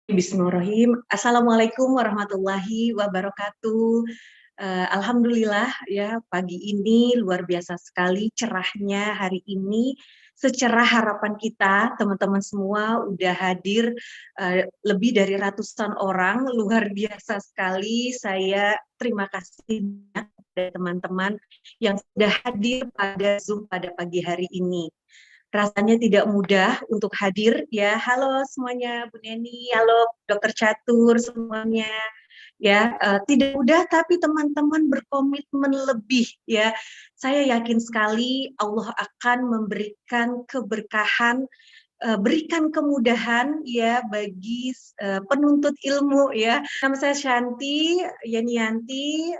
Bismillahirrahmanirrahim. Assalamualaikum warahmatullahi wabarakatuh. Alhamdulillah ya, pagi ini luar biasa sekali cerahnya hari ini. Secerah harapan kita, teman-teman semua udah hadir, lebih dari ratusan orang, luar biasa sekali. Saya terima kasih banyak kepada teman-teman yang sudah hadir pada Zoom pada pagi hari ini. Rasanya tidak mudah untuk hadir ya. Halo semuanya, Bu Neni, halo Dokter Catur semuanya. Ya, tidak mudah tapi teman-teman berkomitmen lebih ya. Saya yakin sekali Allah akan memberikan keberkahan, berikan kemudahan ya bagi penuntut ilmu ya. Nama saya Shanti Yanianti,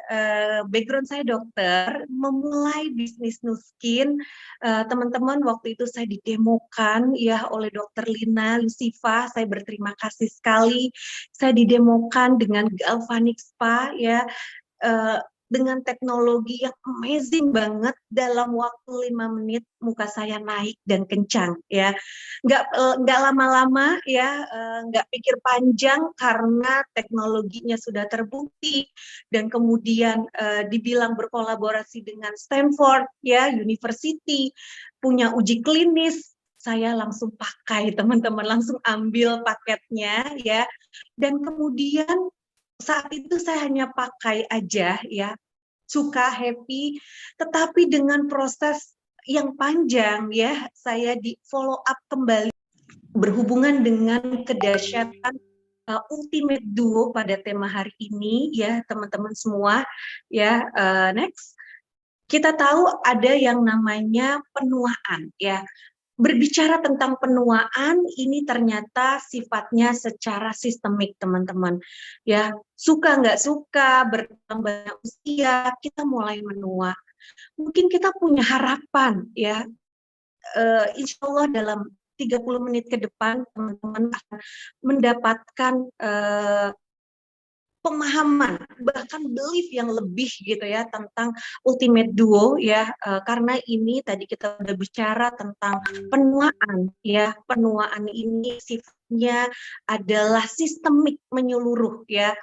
background saya dokter, memulai bisnis Nuskin. Teman-teman, waktu itu saya didemokan ya oleh Dokter Lina Lusifa. Saya berterima kasih sekali. Saya didemokan dengan Galvanic Spa ya. Dengan teknologi yang amazing banget, dalam waktu 5 menit muka saya naik dan kencang ya, nggak lama-lama ya, nggak pikir panjang karena teknologinya sudah terbukti dan kemudian dibilang berkolaborasi dengan Stanford ya University, punya uji klinis. Saya langsung pakai, teman-teman, langsung ambil paketnya ya, dan kemudian saat itu saya hanya pakai aja ya, suka, happy, tetapi dengan proses yang panjang ya, saya di follow up kembali berhubungan dengan kedahsyatan Ultimate Duo pada tema hari ini ya, teman-teman semua ya. Next, kita tahu ada yang namanya penuaan ya. Berbicara tentang penuaan, ini ternyata sifatnya secara sistemik, teman-teman. Ya, suka nggak suka, bertambahnya usia, kita mulai menua. Mungkin kita punya harapan, ya. Insya Allah dalam 30 menit ke depan, teman-teman akan mendapatkan pemahaman, bahkan belief yang lebih gitu ya tentang Ultimate Duo ya, karena ini tadi kita udah bicara tentang penuaan ya. Penuaan ini sifatnya adalah sistemik, menyeluruh ya.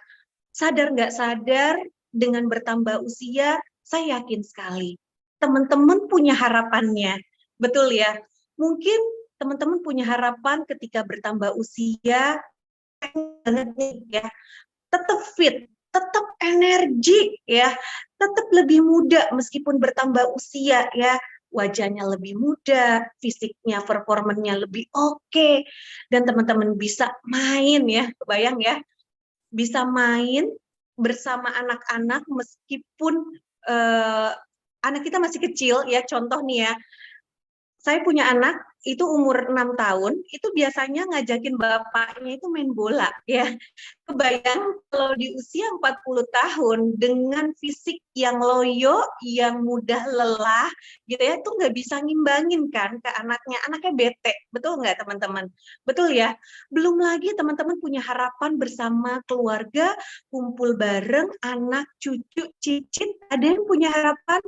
Sadar nggak sadar, dengan bertambah usia, saya yakin sekali teman-teman punya harapannya, betul ya. Mungkin teman-teman punya harapan ketika bertambah usia, banget nih ya, tetap fit, tetap energi ya, tetap lebih muda meskipun bertambah usia ya, wajahnya lebih muda, fisiknya, performanya lebih oke, dan teman-teman bisa main ya, kebayang ya, bisa main bersama anak-anak meskipun anak kita masih kecil ya. Contoh nih ya, saya punya anak itu umur 6 tahun, itu biasanya ngajakin bapaknya itu main bola ya. Kebayang kalau di usia 40 tahun dengan fisik yang loyo, yang mudah lelah gitu ya, itu nggak bisa ngimbangin kan ke anaknya. Anaknya bete, betul nggak teman-teman? Betul ya? Belum lagi teman-teman punya harapan bersama keluarga, kumpul bareng, anak, cucu, cicit, ada yang punya harapan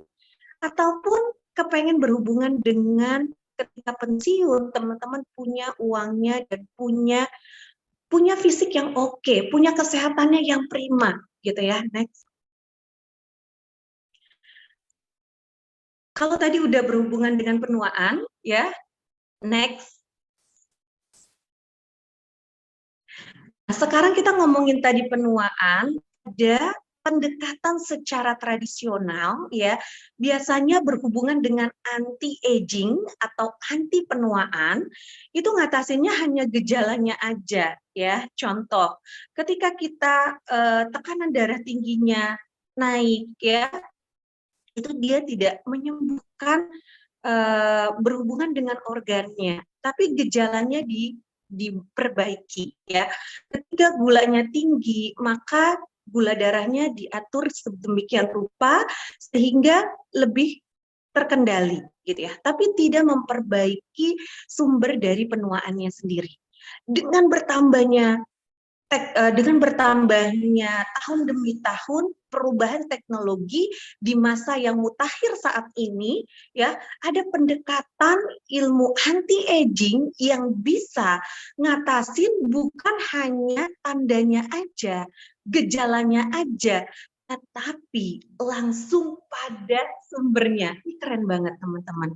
ataupun kepengen berhubungan dengan ketika pensiun, teman-teman punya uangnya dan punya fisik yang oke, punya kesehatannya yang prima gitu ya. Next. Kalau tadi udah berhubungan dengan penuaan ya, next. Nah, sekarang kita ngomongin tadi penuaan, ada pendekatan secara tradisional ya, biasanya berhubungan dengan anti aging atau anti penuaan. Itu ngatasinnya hanya gejalanya aja ya. Contoh, ketika kita tekanan darah tingginya naik ya, itu dia tidak menyembuhkan berhubungan dengan organnya, tapi gejalanya diperbaiki ya. Ketika gulanya tinggi, maka gula darahnya diatur sedemikian rupa sehingga lebih terkendali gitu ya, tapi tidak memperbaiki sumber dari penuaannya sendiri. Dengan bertambahnya dengan bertambahnya tahun demi tahun perubahan teknologi di masa yang mutakhir saat ini, ya, ada pendekatan ilmu anti aging yang bisa ngatasin bukan hanya tandanya aja, gejalanya aja, tetapi langsung pada sumbernya. Ini keren banget teman-teman.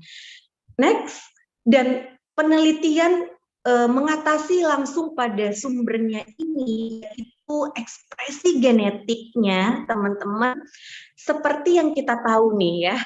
Next, dan penelitian mengatasi langsung pada sumbernya ini, yaitu ekspresi genetiknya, teman-teman. Seperti yang kita tahu nih ya,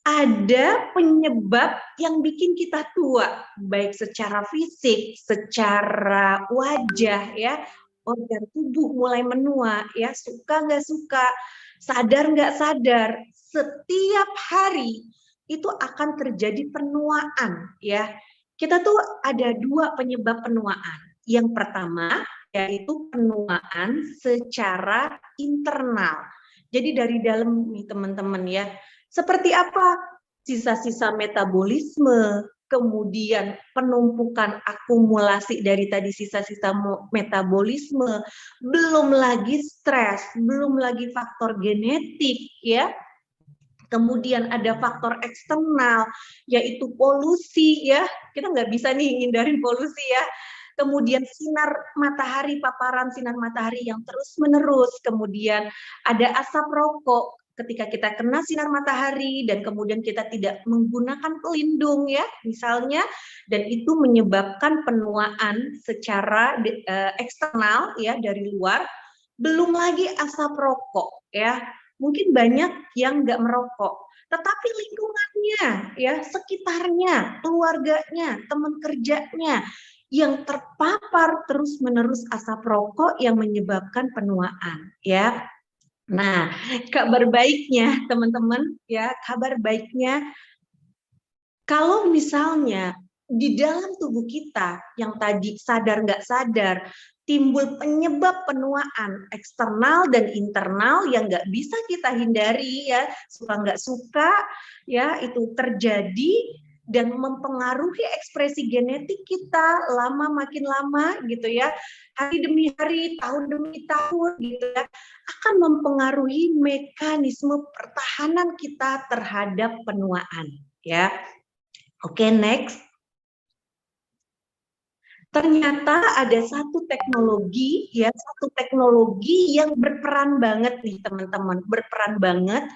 ada penyebab yang bikin kita tua, baik secara fisik, secara wajah, ya, organ tubuh mulai menua, ya, suka nggak suka, sadar nggak sadar, setiap hari itu akan terjadi penuaan, ya. Kita tuh ada dua penyebab penuaan. Yang pertama yaitu penuaan secara internal. Jadi dari dalam nih teman-teman ya. Seperti apa? Sisa-sisa metabolisme, kemudian penumpukan akumulasi dari tadi sisa-sisa metabolisme, belum lagi stres, belum lagi faktor genetik ya. Kemudian ada faktor eksternal, yaitu polusi ya. Kita nggak bisa nih hindarin polusi ya. Kemudian sinar matahari, paparan sinar matahari yang terus-menerus. Kemudian ada asap rokok ketika kita kena sinar matahari dan kemudian kita tidak menggunakan pelindung ya, misalnya, dan itu menyebabkan penuaan secara eksternal ya dari luar. Belum lagi asap rokok ya. Mungkin banyak yang nggak merokok, tetapi lingkungannya, ya, sekitarnya, keluarganya, teman kerjanya, yang terpapar terus-menerus asap rokok yang menyebabkan penuaan, ya. Nah, kabar baiknya, teman-teman, ya, kabar baiknya, kalau misalnya di dalam tubuh kita yang tadi sadar nggak sadar timbul penyebab penuaan eksternal dan internal yang nggak bisa kita hindari ya, suka nggak suka ya, itu terjadi dan mempengaruhi ekspresi genetik kita makin lama gitu ya, hari demi hari, tahun demi tahun gitu ya, akan mempengaruhi mekanisme pertahanan kita terhadap penuaan ya. Oke, next. Ternyata ada satu teknologi yang berperan banget nih teman-teman, berperan banget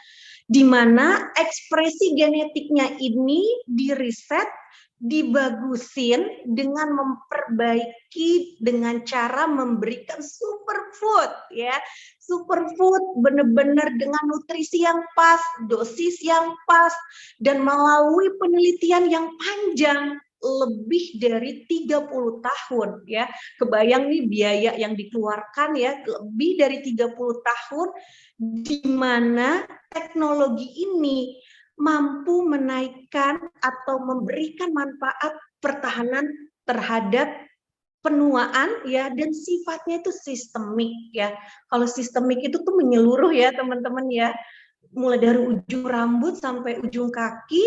di mana ekspresi genetiknya ini diriset, dibagusin dengan memperbaiki dengan cara memberikan superfood ya. Superfood benar-benar dengan nutrisi yang pas, dosis yang pas, dan melalui penelitian yang panjang lebih dari 30 tahun ya. Kebayang nih biaya yang dikeluarkan ya, lebih dari 30 tahun, di mana teknologi ini mampu menaikkan atau memberikan manfaat pertahanan terhadap penuaan ya, dan sifatnya itu sistemik ya. Kalau sistemik itu tuh menyeluruh ya teman-teman ya, mulai dari ujung rambut sampai ujung kaki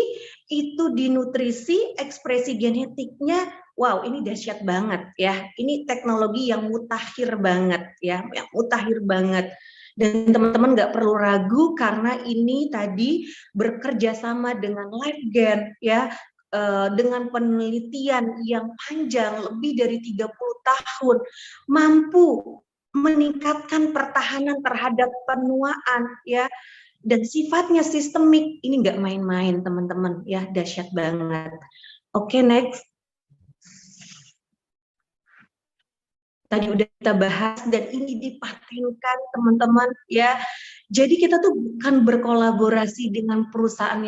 itu dinutrisi, ekspresi genetiknya, wow, ini dahsyat banget ya. Ini teknologi yang mutakhir banget ya, yang mutakhir banget. Dan teman-teman nggak perlu ragu karena ini tadi bekerja sama dengan LifeGen ya, dengan penelitian yang panjang lebih dari 30 tahun, mampu meningkatkan pertahanan terhadap penuaan ya, dan sifatnya sistemik. Ini nggak main-main teman-teman ya, dahsyat banget. Oke, next. Tadi udah kita bahas dan ini dipatenkan teman-teman ya. Jadi kita tuh bukan berkolaborasi dengan perusahaan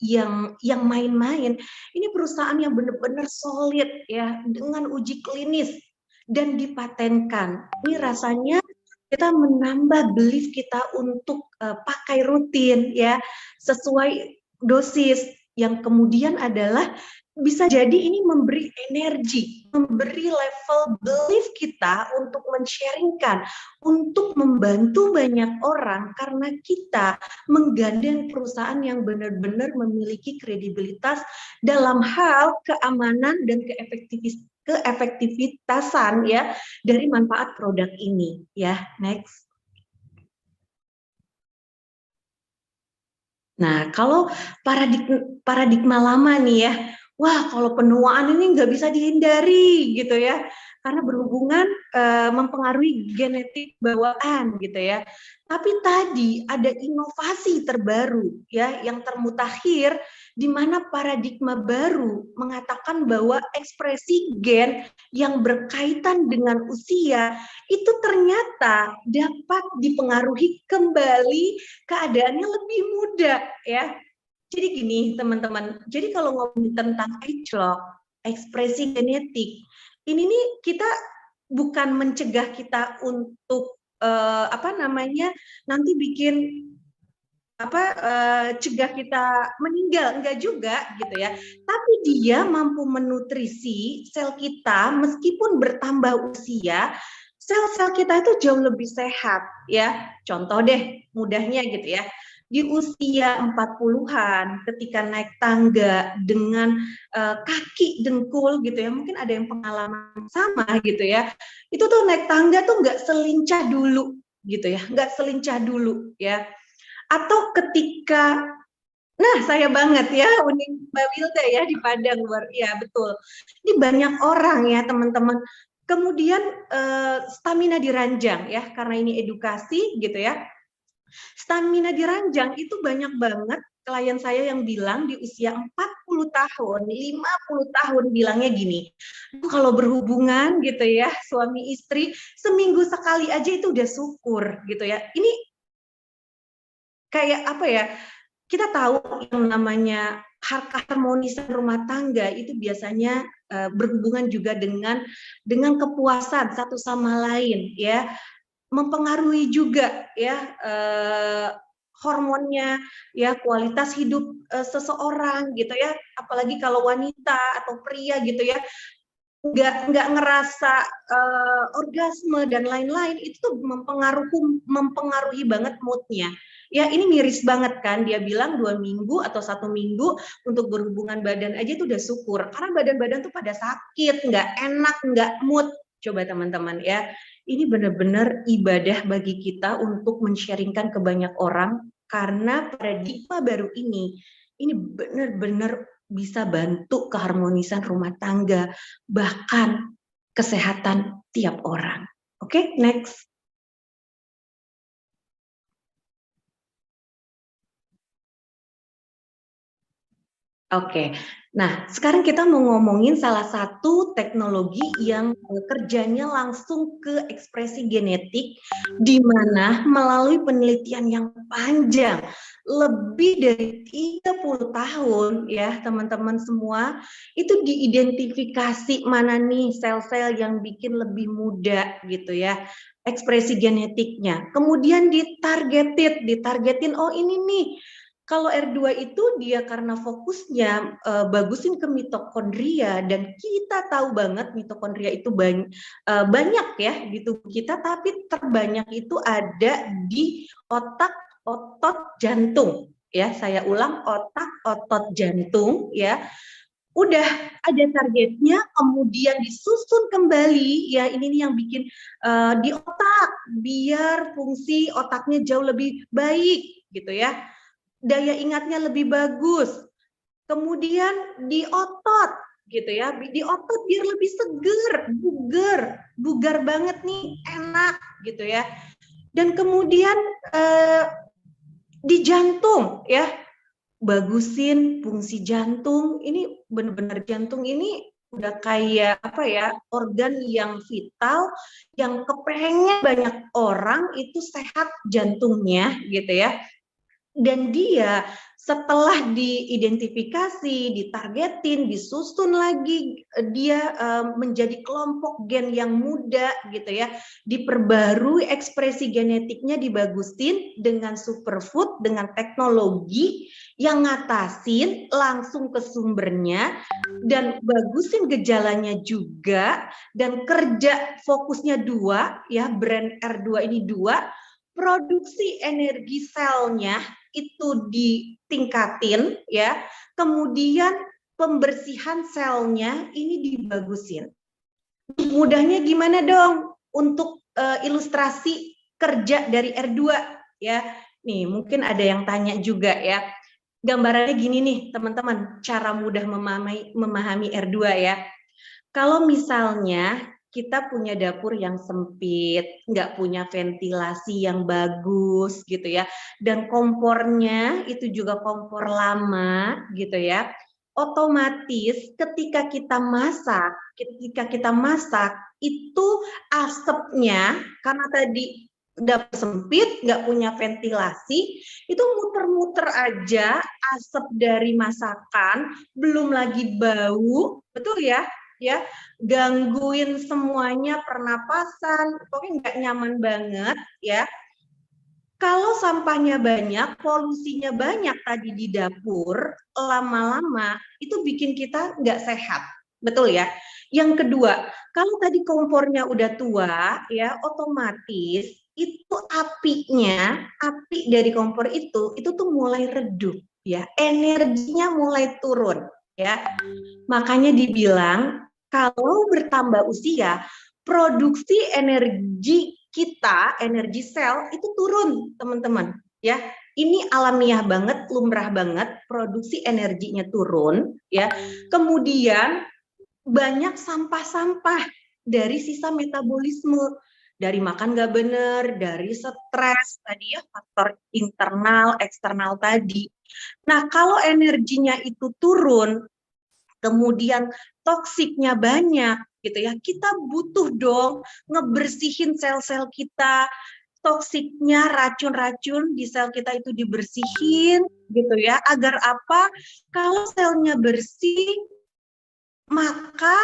yang main-main. Ini perusahaan yang benar-benar solid ya, dengan uji klinis dan dipatenkan. Ini rasanya kita menambah belief kita untuk pakai rutin ya, sesuai dosis, yang kemudian adalah bisa jadi ini memberi energi, memberi level belief kita untuk men-sharingkan, untuk membantu banyak orang, karena kita menggandeng perusahaan yang benar-benar memiliki kredibilitas dalam hal keamanan dan keefektivitasan ya dari manfaat produk ini ya. Next. Nah, kalau paradigma lama nih ya, wah kalau penuaan ini nggak bisa dihindari gitu ya, karena berhubungan mempengaruhi genetik bawaan gitu ya. Tapi tadi ada inovasi terbaru ya yang termutakhir di mana paradigma baru mengatakan bahwa ekspresi gen yang berkaitan dengan usia itu ternyata dapat dipengaruhi kembali keadaannya lebih muda ya. Jadi gini teman-teman, jadi kalau ngomongin tentang age lock, ekspresi genetik, ini nih kita bukan mencegah kita untuk nanti bikin cegah kita meninggal, enggak juga gitu ya. Tapi dia mampu menutrisi sel kita meskipun bertambah usia, sel-sel kita itu jauh lebih sehat ya. Contoh deh mudahnya gitu ya. Di usia 40-an ketika naik tangga dengan kaki dengkul gitu ya, mungkin ada yang pengalaman sama gitu ya. Itu tuh naik tangga tuh nggak selincah dulu gitu ya, nggak selincah dulu ya. Atau ketika, nah saya banget ya, Unin Mbak Wilda ya di Padang luar, ya betul. Ini banyak orang ya teman-teman. Kemudian stamina diranjang ya, karena ini edukasi gitu ya. Stamina diranjang itu banyak banget klien saya yang bilang di usia 40 tahun, 50 tahun bilangnya gini, kalau berhubungan gitu ya, suami istri seminggu sekali aja itu udah syukur gitu ya. Ini kayak apa ya, kita tahu yang namanya keharmonisan rumah tangga itu biasanya berhubungan juga dengan kepuasan satu sama lain ya, mempengaruhi juga ya hormonnya ya, kualitas hidup seseorang gitu ya, apalagi kalau wanita atau pria gitu ya, nggak ngerasa orgasme dan lain-lain, itu tuh mempengaruhi banget moodnya. Ya ini miris banget kan, dia bilang 2 minggu atau 1 minggu untuk berhubungan badan aja itu udah syukur, karena badan-badan tuh pada sakit, nggak enak, nggak mood. Coba teman-teman ya, ini benar-benar ibadah bagi kita untuk men-sharingkan ke banyak orang, karena paradigma baru ini benar-benar bisa bantu keharmonisan rumah tangga, bahkan kesehatan tiap orang. Oke, next. Oke, nah sekarang kita mau ngomongin salah satu teknologi yang kerjanya langsung ke ekspresi genetik, di mana melalui penelitian yang panjang, lebih dari 30 tahun ya teman-teman semua, itu diidentifikasi mana nih sel-sel yang bikin lebih muda gitu ya, ekspresi genetiknya. Kemudian ditargetin, oh ini nih, kalau R2 itu dia karena fokusnya bagusin ke mitokondria, dan kita tahu banget mitokondria itu banyak ya di tubuh kita, tapi terbanyak itu ada di otak otot jantung ya. Saya ulang, otak otot jantung ya. Udah ada targetnya, kemudian disusun kembali ya, ini nih yang bikin di otak biar fungsi otaknya jauh lebih baik gitu ya, daya ingatnya lebih bagus. Kemudian di otot gitu ya, di otot biar lebih seger, bugar banget nih, enak gitu ya. Dan kemudian di jantung ya, bagusin fungsi jantung. Ini benar-benar jantung ini udah kayak apa ya, organ yang vital, yang kepengen banyak orang itu sehat jantungnya gitu ya. Dan dia setelah diidentifikasi, ditargetin, disusun lagi, dia menjadi kelompok gen yang muda gitu ya, diperbarui ekspresi genetiknya, dibagusin dengan superfood, dengan teknologi yang ngatasin langsung ke sumbernya, dan bagusin gejalanya juga, dan kerja fokusnya dua ya, brand R2 ini dua, produksi energi selnya itu ditingkatin ya, kemudian pembersihan selnya ini dibagusin. Mudahnya gimana dong untuk ilustrasi kerja dari R2 ya. Nih, mungkin ada yang tanya juga ya. Gambarannya gini nih, teman-teman, cara mudah memahami R2 ya. Kalau misalnya kita punya dapur yang sempit, nggak punya ventilasi yang bagus gitu ya, dan kompornya itu juga kompor lama gitu ya, otomatis ketika kita masak itu asapnya karena tadi dapur sempit, nggak punya ventilasi, itu muter-muter aja asap dari masakan, belum lagi bau, betul ya? Ya, gangguin semuanya pernapasan, pokoknya nggak nyaman banget ya. Kalau sampahnya banyak, polusinya banyak tadi di dapur, lama-lama itu bikin kita nggak sehat, betul ya? Yang kedua, kalau tadi kompornya udah tua, ya otomatis itu api dari kompor itu tuh mulai redup, ya, energinya mulai turun, ya. Makanya dibilang kalau bertambah usia, produksi energi kita, energi sel itu turun, teman-teman. Ya, ini alamiah banget, lumrah banget, produksi energinya turun. Ya, kemudian banyak sampah-sampah dari sisa metabolisme, dari makan nggak bener, dari stres tadi ya, faktor internal, eksternal tadi. Nah, kalau energinya itu turun, kemudian toksiknya banyak gitu ya, kita butuh dong ngebersihin sel-sel kita, toksiknya, racun-racun di sel kita itu dibersihin gitu ya, agar apa? Kalau selnya bersih, maka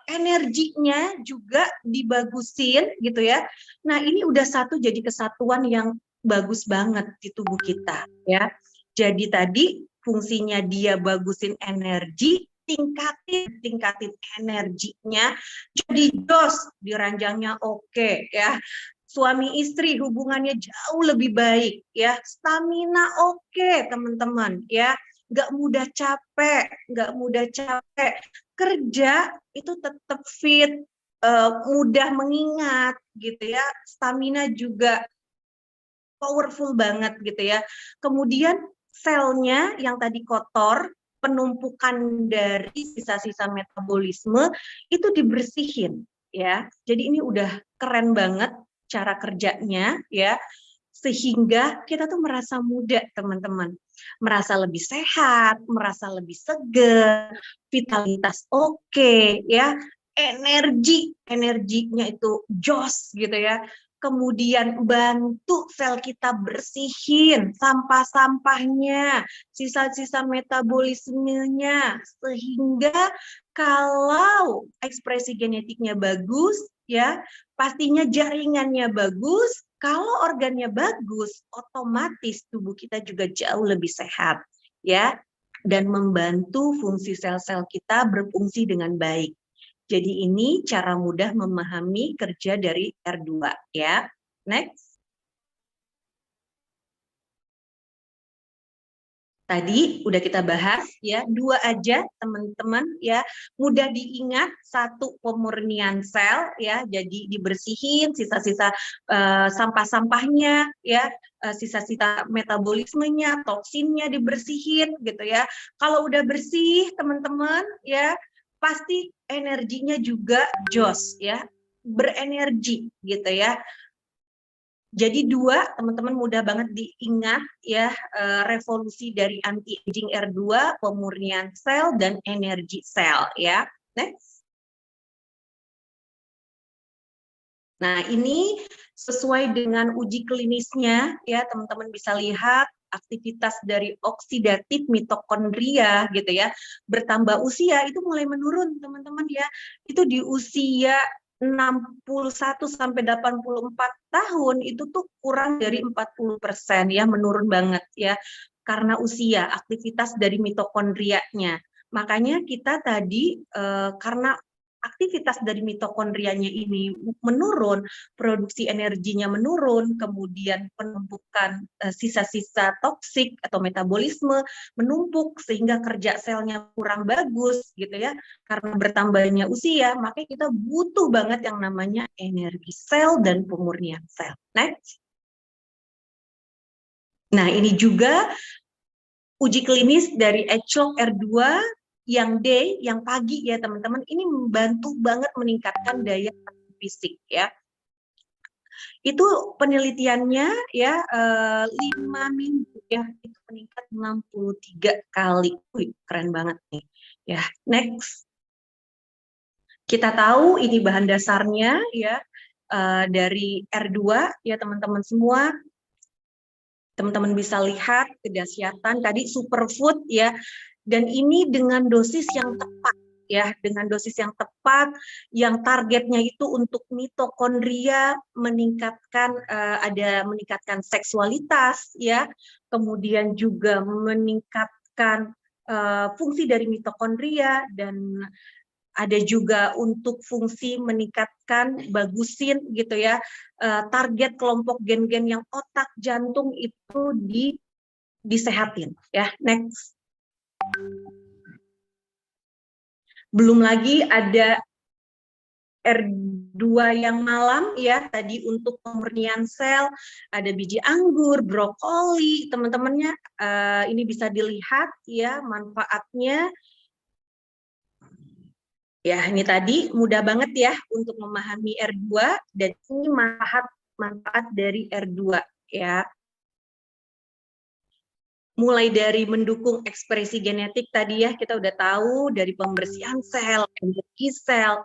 energinya juga dibagusin gitu ya. Nah, ini udah satu jadi kesatuan yang bagus banget di tubuh kita ya. Jadi tadi fungsinya dia bagusin energi, tingkatin energinya, jadi jos di ranjangnya oke ya. Suami istri hubungannya jauh lebih baik ya, stamina oke teman-teman ya, nggak mudah capek, kerja itu tetap fit, mudah mengingat gitu ya, stamina juga powerful banget gitu ya. Kemudian selnya yang tadi kotor, penumpukan dari sisa-sisa metabolisme itu dibersihin ya. Jadi ini udah keren banget cara kerjanya ya. Sehingga kita tuh merasa muda, teman-teman. Merasa lebih sehat, merasa lebih segar, vitalitas oke ya. Energinya itu jos gitu ya. Kemudian bantu sel kita bersihin sampah-sampahnya, sisa-sisa metabolismenya, sehingga kalau ekspresi genetiknya bagus, ya pastinya jaringannya bagus. Kalau organnya bagus, otomatis tubuh kita juga jauh lebih sehat, ya, dan membantu fungsi sel-sel kita berfungsi dengan baik. Jadi ini cara mudah memahami kerja dari R2 ya. Next. Tadi udah kita bahas ya, dua aja teman-teman ya, mudah diingat. Satu, pemurnian sel ya, jadi dibersihin sisa-sisa sampah-sampahnya ya, sisa-sisa metabolismenya, toksinnya dibersihin gitu ya. Kalau udah bersih teman-teman ya, pasti energinya juga jos ya, berenergi gitu ya. Jadi dua, teman-teman mudah banget diingat ya, revolusi dari anti-aging R2, pemurnian sel, dan energi sel ya. Next. Nah, ini sesuai dengan uji klinisnya ya, teman-teman bisa lihat aktivitas dari oksidatif mitokondria gitu ya. Bertambah usia itu mulai menurun, teman-teman ya. Itu di usia 61 sampai 84 tahun itu tuh kurang dari 40% ya, menurun banget ya. Karena usia, aktivitas dari mitokondrianya. Makanya kita tadi karena aktivitas dari mitokondrianya ini menurun, produksi energinya menurun, kemudian penumpukan sisa-sisa toksik atau metabolisme menumpuk sehingga kerja selnya kurang bagus gitu ya. Karena bertambahnya usia, maka kita butuh banget yang namanya energi sel dan pemurnian sel. Next. Nah, ini juga uji klinis dari Eclok R2 yang day, yang pagi ya teman-teman, ini membantu banget meningkatkan daya fisik ya. Itu penelitiannya ya 5 minggu ya, itu meningkat 63 kali. Wih, keren banget nih. Ya, next. Kita tahu ini bahan dasarnya ya dari R2 ya teman-teman semua. Teman-teman bisa lihat kedahsyatan tadi superfood ya, dan ini dengan dosis yang tepat ya, dengan dosis yang tepat, yang targetnya itu untuk mitokondria meningkatkan meningkatkan seksualitas ya, kemudian juga meningkatkan fungsi dari mitokondria, dan ada juga untuk fungsi meningkatkan, bagusin gitu ya, target kelompok gen-gen yang otak, jantung itu disehatin ya. Next. Belum lagi ada R2 yang malam ya, tadi untuk pemurnian sel, ada biji anggur, brokoli, teman-temannya ini bisa dilihat ya manfaatnya. Ya, ini tadi mudah banget ya untuk memahami R2, dan ini manfaat dari R2 ya. Mulai dari mendukung ekspresi genetik tadi ya, kita udah tahu dari pembersihan sel, energi sel,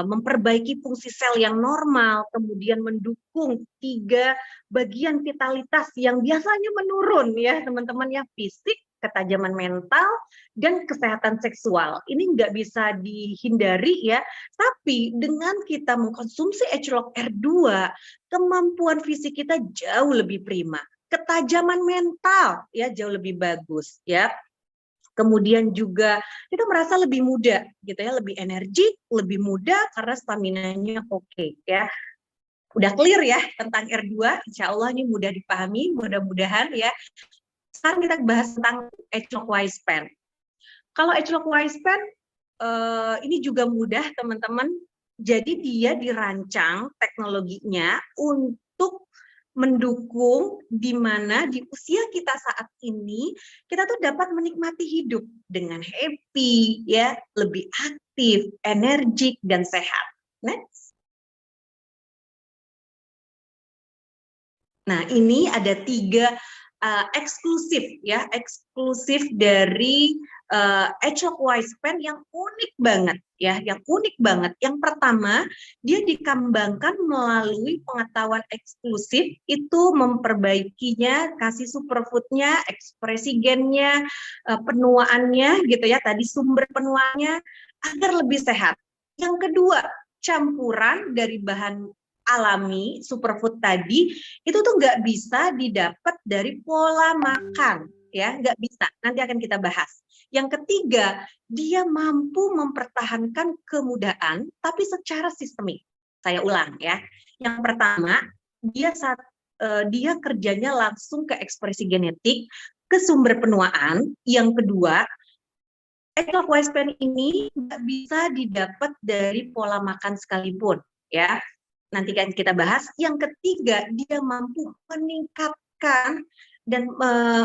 memperbaiki fungsi sel yang normal, kemudian mendukung 3 bagian vitalitas yang biasanya menurun ya teman-teman ya, fisik, ketajaman mental, dan kesehatan seksual. Ini nggak bisa dihindari ya, tapi dengan kita mengkonsumsi Eclok R2, kemampuan fisik kita jauh lebih prima, ketajaman mental ya jauh lebih bagus ya. Kemudian juga kita merasa lebih muda gitu ya, lebih energik, lebih muda karena stamina-nya oke ya. Udah clear ya tentang R2, insya Allah ini mudah dipahami, mudah-mudahan ya. Sekarang kita bahas tentang Eclok Wispan. Kalau Eclok Wispan ini juga mudah teman-teman, jadi dia dirancang teknologinya untuk mendukung di mana di usia kita saat ini kita tuh dapat menikmati hidup dengan happy ya, lebih aktif, energik, dan sehat. Next. Nah, ini ada 3 eksklusif ya, eksklusif dari Eclok Wispan yang unik banget ya, yang unik banget. Yang pertama, dia dikembangkan melalui pengetahuan eksklusif, itu memperbaikinya, kasih superfoodnya, ekspresi gennya, penuaannya gitu ya, tadi sumber penuaannya agar lebih sehat. Yang kedua, campuran dari bahan alami superfood tadi itu tuh nggak bisa didapat dari pola makan ya, nggak bisa, nanti akan kita bahas. Yang ketiga, dia mampu mempertahankan kemudahan tapi secara sistemik. Saya ulang ya, yang pertama dia kerjanya langsung ke ekspresi genetik, ke sumber penuaan. Yang kedua, Eclok Wispan ini nggak bisa didapat dari pola makan sekalipun ya, nanti kan kita bahas. Yang ketiga, dia mampu meningkatkan dan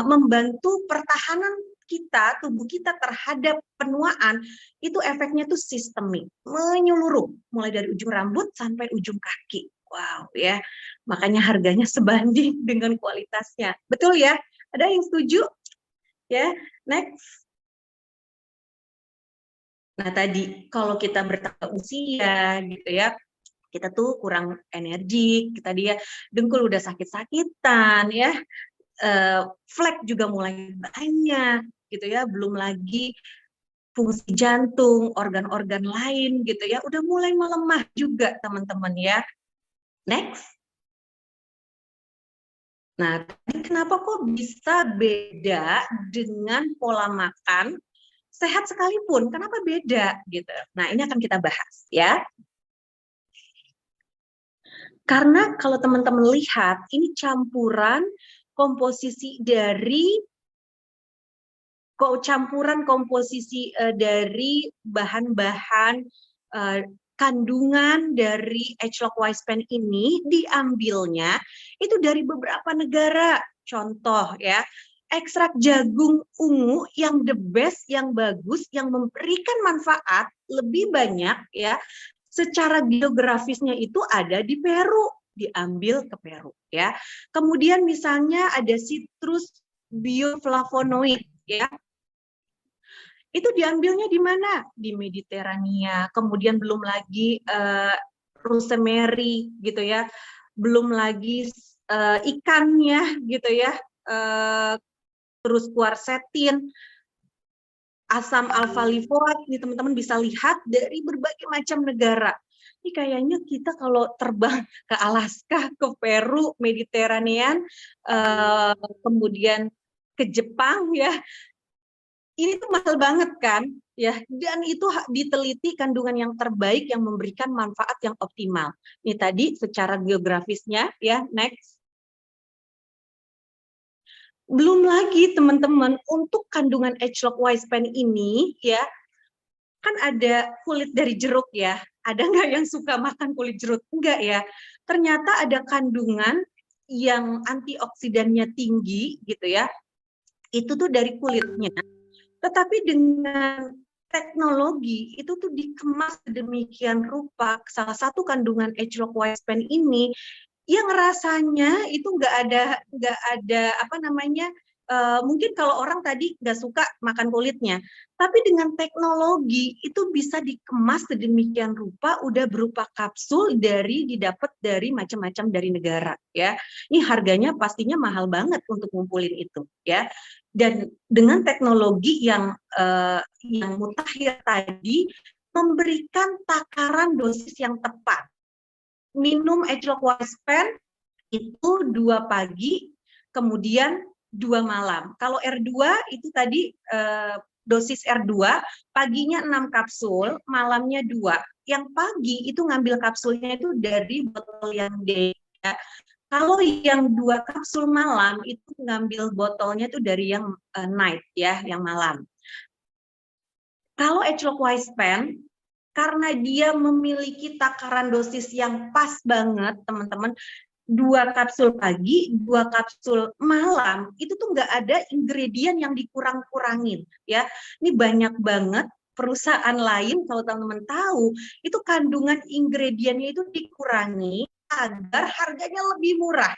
membantu pertahanan kita, tubuh kita terhadap penuaan, itu efeknya tuh sistemik, menyeluruh, mulai dari ujung rambut sampai ujung kaki. Wow ya, makanya harganya sebanding dengan kualitasnya. Betul ya? Ada yang setuju? Ya, next. Nah tadi, kalau kita bertambah usia gitu ya, kita tuh kurang energik, kita dia dengkul udah sakit-sakitan ya, flek juga mulai banyak gitu ya, belum lagi fungsi jantung, organ-organ lain gitu ya, udah mulai melemah juga teman-teman ya. Next. Nah, kenapa kok bisa beda dengan pola makan sehat sekalipun, kenapa beda gitu. Nah, ini akan kita bahas ya. Karena kalau teman-teman lihat, ini campuran komposisi dari dari bahan-bahan kandungan dari H-Lock Wise Pen ini diambilnya itu dari beberapa negara. Contoh ya, ekstrak jagung ungu yang the best, yang bagus, yang memberikan manfaat lebih banyak ya. Secara geografisnya itu ada di Peru, diambil ke Peru ya. Kemudian misalnya ada citrus bioflavonoid ya. Itu diambilnya di mana? Di Mediterania. Kemudian belum lagi rosemary gitu ya. Belum lagi ikannya gitu ya. Terus quercetin, asam alfa lifoat, nih teman-teman bisa lihat dari berbagai macam negara. Ini kayaknya kita kalau terbang ke Alaska, ke Peru, Mediterranean, kemudian ke Jepang ya, ini tuh mahal banget kan, ya. Dan itu diteliti kandungan yang terbaik yang memberikan manfaat yang optimal. Ini tadi secara geografisnya ya, next. Belum lagi teman-teman, untuk kandungan H-Lock Wise Pen ini ya, kan ada kulit dari jeruk ya. Ada nggak yang suka makan kulit jeruk? Enggak ya. Ternyata ada kandungan yang antioksidannya tinggi gitu ya. Itu tuh dari kulitnya. Tetapi dengan teknologi itu tuh dikemas sedemikian rupa, salah satu kandungan H-Lock Wise Pen ini yang rasanya itu nggak ada apa namanya, mungkin kalau orang tadi nggak suka makan kulitnya, tapi dengan teknologi itu bisa dikemas sedemikian rupa, udah berupa kapsul didapat dari macam-macam dari negara ya. Ini harganya pastinya mahal banget untuk ngumpulin itu ya. Dan dengan teknologi yang mutakhir tadi memberikan takaran dosis yang tepat. Minum H-Lock Wise Pen itu 2 pagi, kemudian 2 malam. Kalau R2 itu tadi dosis R2, paginya 6 kapsul, malamnya 2. Yang pagi itu ngambil kapsulnya itu dari botol yang D. Ya. Kalau yang 2 kapsul malam itu ngambil botolnya itu dari yang night ya, yang malam. Kalau H-Lock Wise Pen, karena dia memiliki takaran dosis yang pas banget, teman-teman, 2 kapsul pagi, 2 kapsul malam, itu tuh nggak ada ingredient yang dikurang-kurangin, ya. Ini banyak banget perusahaan lain, kalau teman-teman tahu, itu kandungan ingredientnya itu dikurangi agar harganya lebih murah.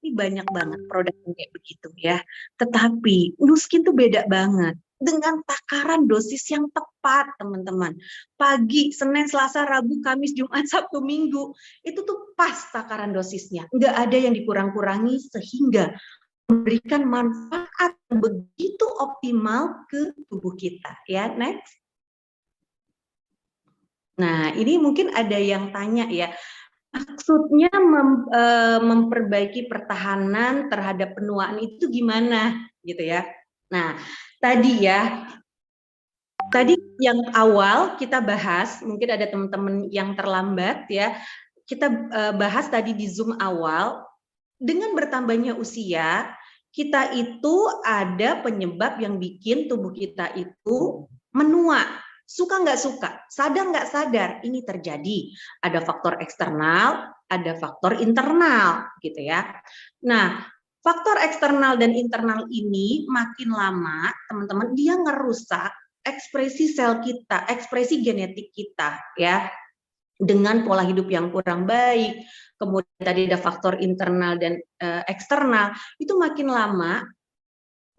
Ini banyak banget produk yang kayak begitu ya. Tetapi Nuskin tuh beda banget. Dengan takaran dosis yang tepat, teman-teman. Pagi, Senin, Selasa, Rabu, Kamis, Jumat, Sabtu, Minggu, itu tuh pas takaran dosisnya. Nggak ada yang dikurang-kurangi sehingga memberikan manfaat begitu optimal ke tubuh kita. Ya, next. Nah, ini mungkin ada yang tanya ya, maksudnya memperbaiki pertahanan terhadap penuaan itu gimana gitu ya. Nah, tadi yang awal kita bahas, mungkin ada teman-teman yang terlambat ya, kita bahas tadi di Zoom awal, dengan bertambahnya usia, kita itu ada penyebab yang bikin tubuh kita itu menua. Suka nggak suka, sadar nggak sadar, ini terjadi. Ada faktor eksternal, ada faktor internal, gitu ya. Nah, faktor eksternal dan internal ini makin lama, teman-teman, dia ngerusak ekspresi sel kita, ekspresi genetik kita, ya, dengan pola hidup yang kurang baik. Kemudian tadi ada faktor internal dan eksternal, itu makin lama,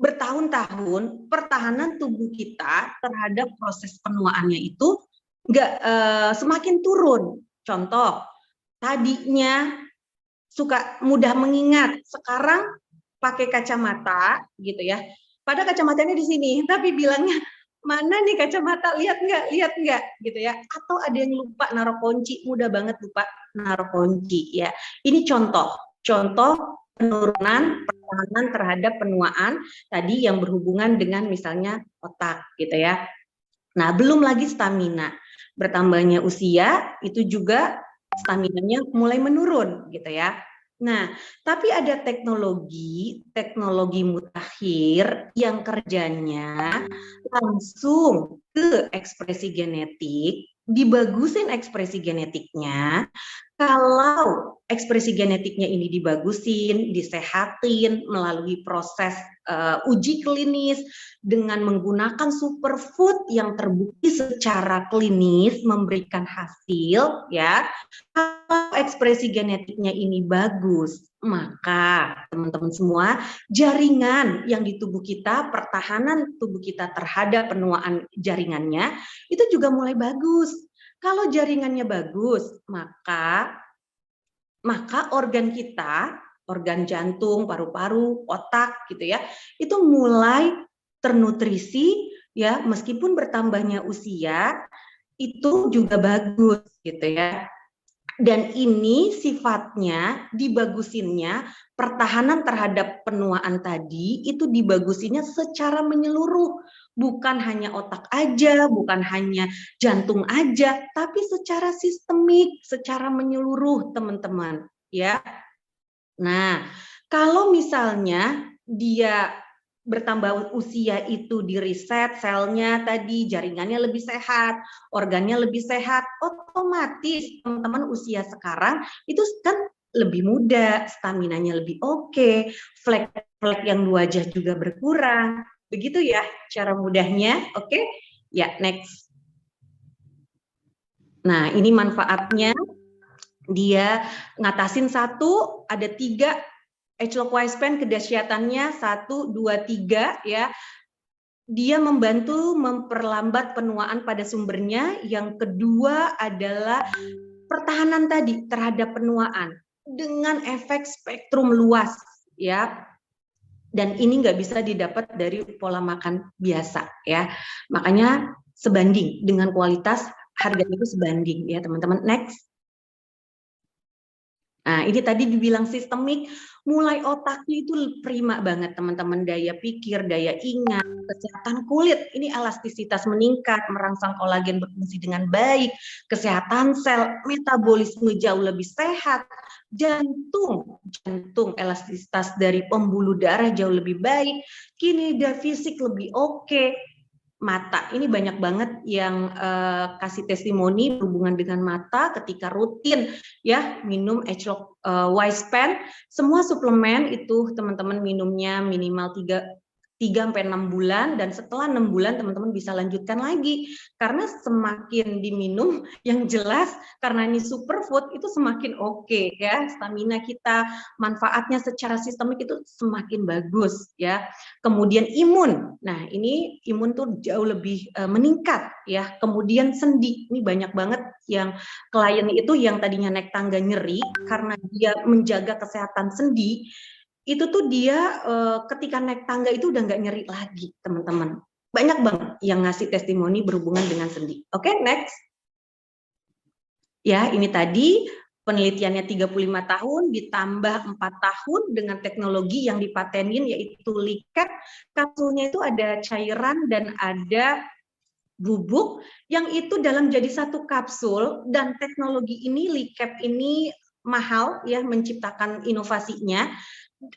bertahun-tahun pertahanan tubuh kita terhadap proses penuaannya itu nggak semakin turun. Contoh, tadinya suka mudah mengingat, sekarang pakai kacamata gitu ya. Pada kacamatanya di sini, tapi bilangnya mana nih kacamata, lihat nggak gitu ya. Atau ada yang lupa naruh kunci, mudah banget lupa naruh kunci ya. Ini contoh penurunan pertahanan terhadap penuaan tadi yang berhubungan dengan misalnya otak gitu ya. Nah, belum lagi stamina. Bertambahnya usia itu juga staminanya mulai menurun gitu ya. Nah, tapi ada teknologi mutakhir yang kerjanya langsung ke ekspresi genetik, dibagusin ekspresi genetiknya. Kalau ekspresi genetiknya ini dibagusin, disehatin melalui proses uji klinis dengan menggunakan superfood yang terbukti secara klinis memberikan hasil, ya. Kalau ekspresi genetiknya ini bagus, maka teman-teman semua, jaringan yang di tubuh kita, pertahanan tubuh kita terhadap penuaan jaringannya itu juga mulai bagus. Kalau jaringannya bagus, maka organ kita, organ jantung, paru-paru, otak gitu ya, itu mulai ternutrisi ya, meskipun bertambahnya usia itu juga bagus gitu ya. Dan ini sifatnya dibagusinnya pertahanan terhadap penuaan tadi itu dibagusinnya secara menyeluruh, bukan hanya otak aja, bukan hanya jantung aja, tapi secara sistemik, secara menyeluruh teman-teman ya. Nah, kalau misalnya dia bertambah usia itu di riset selnya tadi, jaringannya lebih sehat, organnya lebih sehat, otomatis teman-teman usia sekarang itu kan lebih muda, staminanya lebih oke, flek-flek yang di wajah juga berkurang. Begitu ya cara mudahnya, oke? Ya, next. Nah, ini manfaatnya. Dia ngatasin satu, ada 3 H-lock Wispan kedahsyatannya 1, 2, 3 ya. Dia membantu memperlambat penuaan pada sumbernya. Yang kedua adalah pertahanan tadi terhadap penuaan dengan efek spektrum luas ya. Dan ini nggak bisa didapat dari pola makan biasa ya. Makanya sebanding dengan kualitas, harganya itu sebanding ya teman-teman. Next. Nah, ini tadi dibilang sistemik, mulai otaknya itu prima banget teman-teman, daya pikir, daya ingat, kesehatan kulit, ini elastisitas meningkat, merangsang kolagen berfungsi dengan baik, kesehatan sel, metabolisme jauh lebih sehat, jantung elastisitas dari pembuluh darah jauh lebih baik, kinerja fisik lebih oke. Mata ini banyak banget yang kasih testimoni berhubungan dengan mata ketika rutin ya minum H-lock Wispan. Semua suplemen itu teman-teman minumnya minimal 3-6 bulan, dan setelah 6 bulan teman-teman bisa lanjutkan lagi, karena semakin diminum yang jelas karena ini superfood itu semakin oke ya, stamina kita, manfaatnya secara sistemik itu semakin bagus ya. Kemudian imun, nah ini imun tuh jauh lebih meningkat ya. Kemudian sendi, ini banyak banget yang klien itu yang tadinya naik tangga nyeri karena dia menjaga kesehatan sendi, itu tuh dia ketika naik tangga itu udah nggak nyeri lagi teman-teman. Banyak banget yang ngasih testimoni berhubungan dengan sendi. Oke, next. Ya, ini tadi penelitiannya 35 tahun ditambah 4 tahun dengan teknologi yang dipatenin yaitu liket. Kapsulnya itu ada cairan dan ada bubuk yang itu dalam jadi satu kapsul, dan teknologi ini liket ini mahal ya menciptakan inovasinya.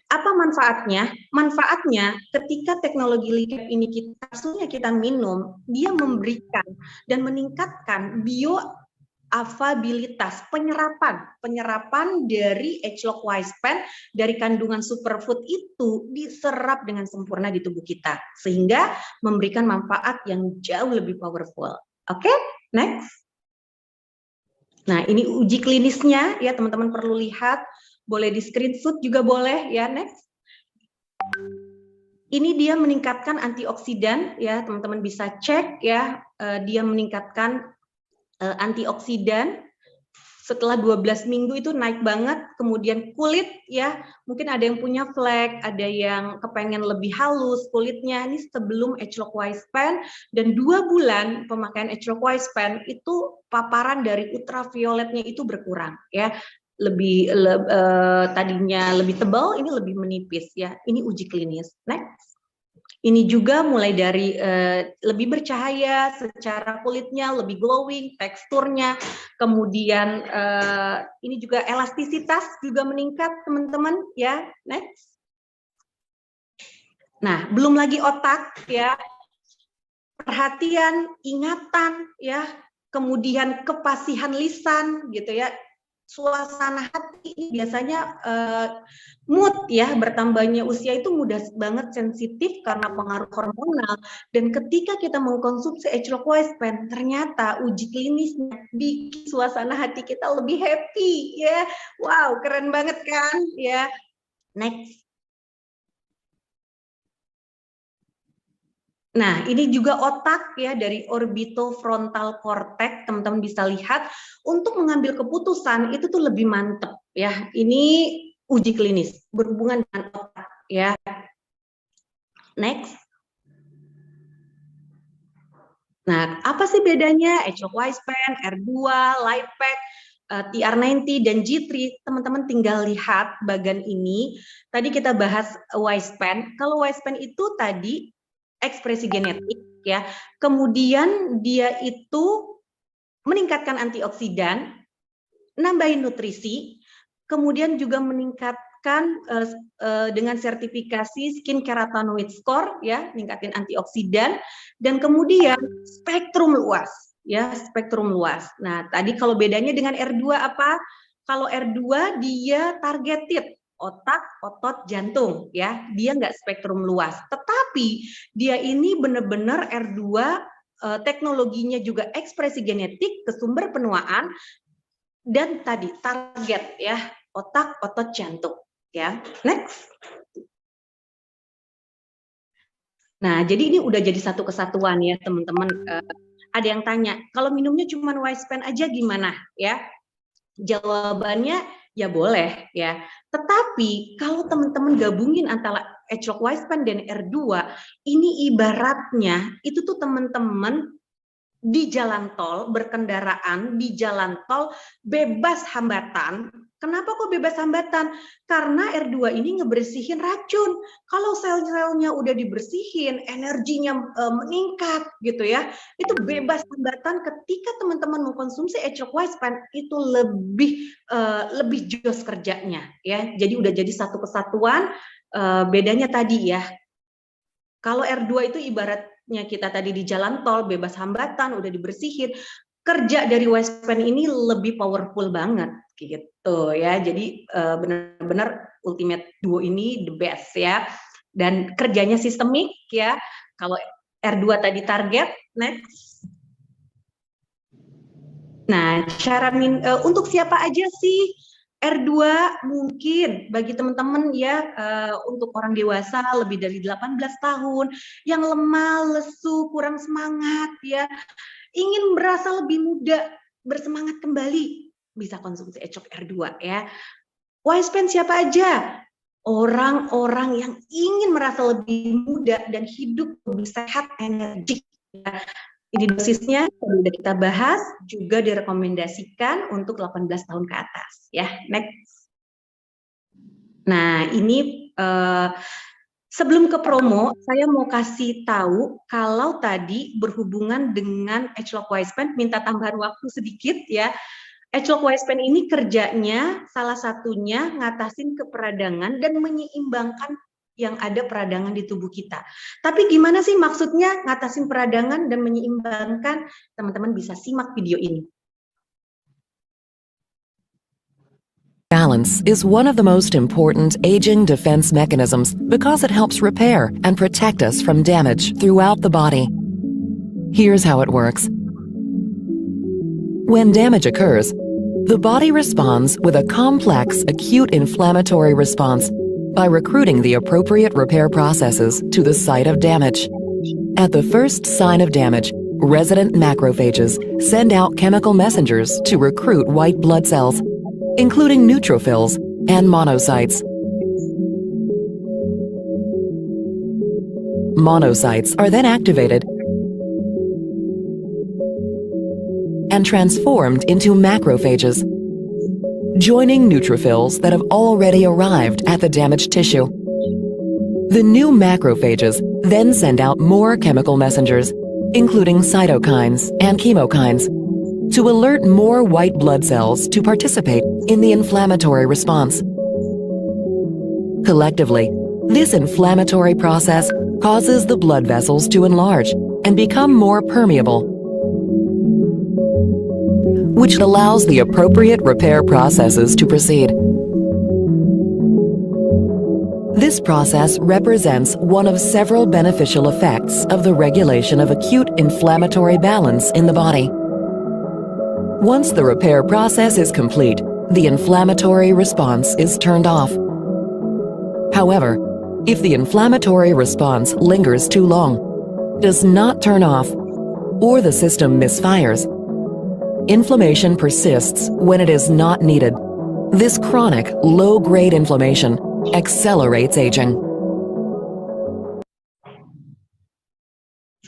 Apa manfaatnya? Manfaatnya ketika teknologi liket ini kapsulnya kita minum, dia memberikan dan meningkatkan bioavailabilitas penyerapan dari H-lock Wispan dari kandungan superfood itu diserap dengan sempurna di tubuh kita sehingga memberikan manfaat yang jauh lebih powerful. Oke, next. Nah, ini uji klinisnya ya teman-teman perlu lihat. Boleh di screenshot juga boleh ya, next. Ini dia meningkatkan antioksidan ya, teman-teman bisa cek ya, dia meningkatkan antioksidan. Setelah 12 minggu itu naik banget. Kemudian kulit ya, mungkin ada yang punya flek, ada yang kepengen lebih halus kulitnya. Ini sebelum H-lock Wispan, dan 2 bulan pemakaian H-lock Wispan itu paparan dari ultravioletnya itu berkurang ya. tadinya lebih tebal, ini lebih menipis ya. Ini uji klinis. Next. Ini juga mulai dari lebih bercahaya secara kulitnya, lebih glowing, teksturnya, kemudian ini juga elastisitas juga meningkat teman-teman ya. Next. Nah, belum lagi otak ya, perhatian, ingatan ya, kemudian kepasihan lisan gitu ya, suasana hati biasanya mood ya, bertambahnya usia itu mudah banget sensitif karena pengaruh hormonal, dan ketika kita mengkonsumsi Agelock Wise Pen ternyata uji klinisnya bikin suasana hati kita lebih happy ya. Wow, keren banget kan ya. Next. Nah, ini juga otak ya, dari orbitofrontal cortex, teman-teman bisa lihat untuk mengambil keputusan itu tuh lebih mantep ya. Ini uji klinis berhubungan dengan otak ya. Next. Nah, apa sih bedanya Agelock Wise Pen, R2, Lightpack, TR90 dan G3? Teman-teman tinggal lihat bagian ini. Tadi kita bahas Wise Pen. Kalau Wise Pen itu tadi ekspresi genetik ya, kemudian dia itu meningkatkan antioksidan, nambahin nutrisi, kemudian juga meningkatkan dengan sertifikasi skin keratinoid score ya, ningkatin antioksidan, dan kemudian spektrum luas ya, spektrum luas. Nah, tadi kalau bedanya dengan R2 apa? Kalau R2 dia targeted otak, otot, jantung ya, dia nggak spektrum luas. Tetapi dia ini benar-benar R2 teknologinya juga ekspresi genetik ke sumber penuaan, dan tadi target ya, otak, otot, jantung ya. Next. Nah, jadi ini udah jadi satu kesatuan ya teman-teman. Ada yang tanya, kalau minumnya cuma Wise Pen aja gimana ya? Jawabannya ya boleh ya. Tetapi kalau teman-teman gabungin antara Agelock Wise Pen dan R2, ini ibaratnya itu tuh teman-teman di jalan tol, berkendaraan di jalan tol bebas hambatan. Kenapa kok bebas hambatan? Karena R2 ini ngebersihin racun. Kalau sel-selnya udah dibersihin, energinya meningkat gitu ya. Itu bebas hambatan ketika teman-teman mengkonsumsi Agelock Wise Pen, itu lebih jos kerjanya ya. Jadi udah jadi satu kesatuan. Bedanya tadi ya. Kalau R2 itu ibaratnya kita tadi di jalan tol bebas hambatan, udah dibersihin. Kerja dari Wise Pen ini lebih powerful banget gitu ya. Jadi benar-benar ultimate duo ini the best ya. Dan kerjanya sistemik ya. Kalau R2 tadi target, next. Nah, cara untuk siapa aja sih? R2 mungkin bagi teman-teman ya, untuk orang dewasa lebih dari 18 tahun yang lemah, lesu, kurang semangat ya, ingin merasa lebih muda, bersemangat kembali, bisa konsumsi Agelock R2 ya. Wise Pen siapa aja? Orang-orang yang ingin merasa lebih muda dan hidup lebih sehat, energik ya. Ini dosisnya sudah kita bahas, juga direkomendasikan untuk 18 tahun ke atas ya. Next. Nah, ini sebelum ke promo, saya mau kasih tahu kalau tadi berhubungan dengan Agelock Wise Pen, minta tambahan waktu sedikit ya. Agelock Wise Pen ini kerjanya salah satunya ngatasin keperadangan dan menyeimbangkan yang ada peradangan di tubuh kita. Tapi gimana sih maksudnya ngatasin peradangan dan menyeimbangkan? Teman-teman bisa simak video ini. Balance is one of the most important aging defense mechanisms because it helps repair and protect us from damage throughout the body. Here's how it works. When damage occurs, the body responds with a complex acute inflammatory response by recruiting the appropriate repair processes to the site of damage. At the first sign of damage, resident macrophages send out chemical messengers to recruit white blood cells, including neutrophils and monocytes. Monocytes are then activated and transformed into macrophages. joining neutrophils that have already arrived at the damaged tissue. The new macrophages then send out more chemical messengers, including cytokines and chemokines, to alert more white blood cells to participate in the inflammatory response. Collectively, this inflammatory process causes the blood vessels to enlarge and become more permeable, which allows the appropriate repair processes to proceed. This process represents one of several beneficial effects of the regulation of acute inflammatory balance in the body. Once the repair process is complete, the inflammatory response is turned off. However, if the inflammatory response lingers too long, does not turn off, or the system misfires, inflammation persists when it is not needed. This chronic, low-grade inflammation accelerates aging.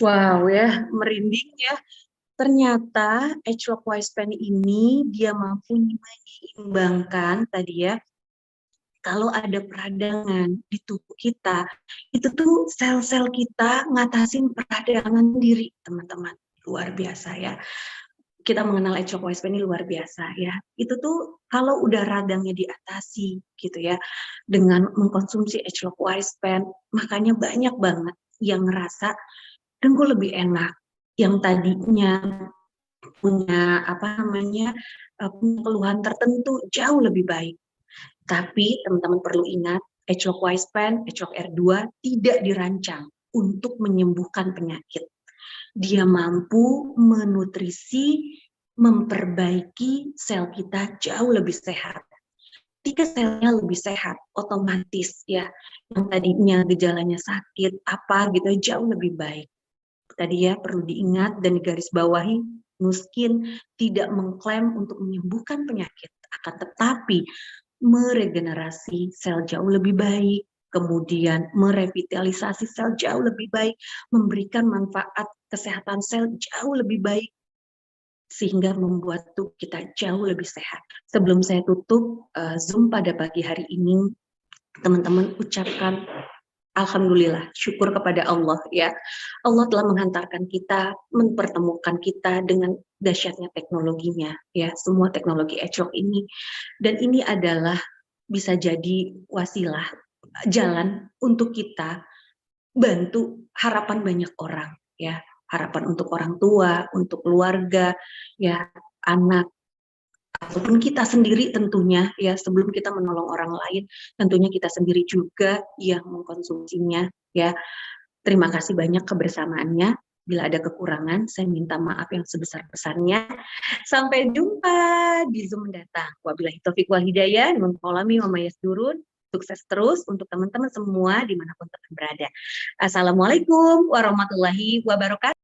Wow ya, merinding ya. Ternyata H-Lock Wispan ini dia mampu menyeimbangkan tadi ya, kalau ada peradangan di tubuh kita, itu tuh sel-sel kita ngatasin peradangan sendiri, teman-teman. Luar biasa ya. Kita mengenal H-Lock Wispan ini luar biasa ya. Itu tuh kalau udah radangnya diatasi gitu ya, dengan mengkonsumsi H-Lock Wispan, makanya banyak banget yang ngerasa dengkul lebih enak, yang tadinya punya punya keluhan tertentu jauh lebih baik. Tapi teman-teman perlu ingat, H-Lock Wispan, H-Lock R2 tidak dirancang untuk menyembuhkan penyakit. Dia mampu menutrisi, memperbaiki sel kita jauh lebih sehat. Ketika selnya lebih sehat, otomatis ya, yang tadinya gejalanya sakit, gitu, jauh lebih baik. Tadi ya perlu diingat dan digarisbawahi, Nuskin tidak mengklaim untuk menyembuhkan penyakit, akan tetapi meregenerasi sel jauh lebih baik, kemudian merevitalisasi sel jauh lebih baik, memberikan manfaat kesehatan sel jauh lebih baik, sehingga membuat tubuh kita jauh lebih sehat. Sebelum saya tutup Zoom pada pagi hari ini, teman-teman ucapkan alhamdulillah, syukur kepada Allah ya. Allah telah menghantarkan kita, mempertemukan kita dengan dahsyatnya teknologinya ya, semua teknologi H-Lock ini. Dan ini adalah bisa jadi wasilah, jalan untuk kita bantu harapan banyak orang ya. Harapan untuk orang tua, untuk keluarga, ya, anak, ataupun kita sendiri tentunya ya, sebelum kita menolong orang lain, tentunya kita sendiri juga yang mengkonsumsinya ya. Terima kasih banyak kebersamaannya. Bila ada kekurangan, saya minta maaf yang sebesar-besarnya. Sampai jumpa di Zoom mendatang. Wabillahi taufiq wal hidayah. Nun qolami wa mayasdurun. Sukses terus untuk teman-teman semua dimanapun teman berada. Assalamualaikum warahmatullahi wabarakatuh.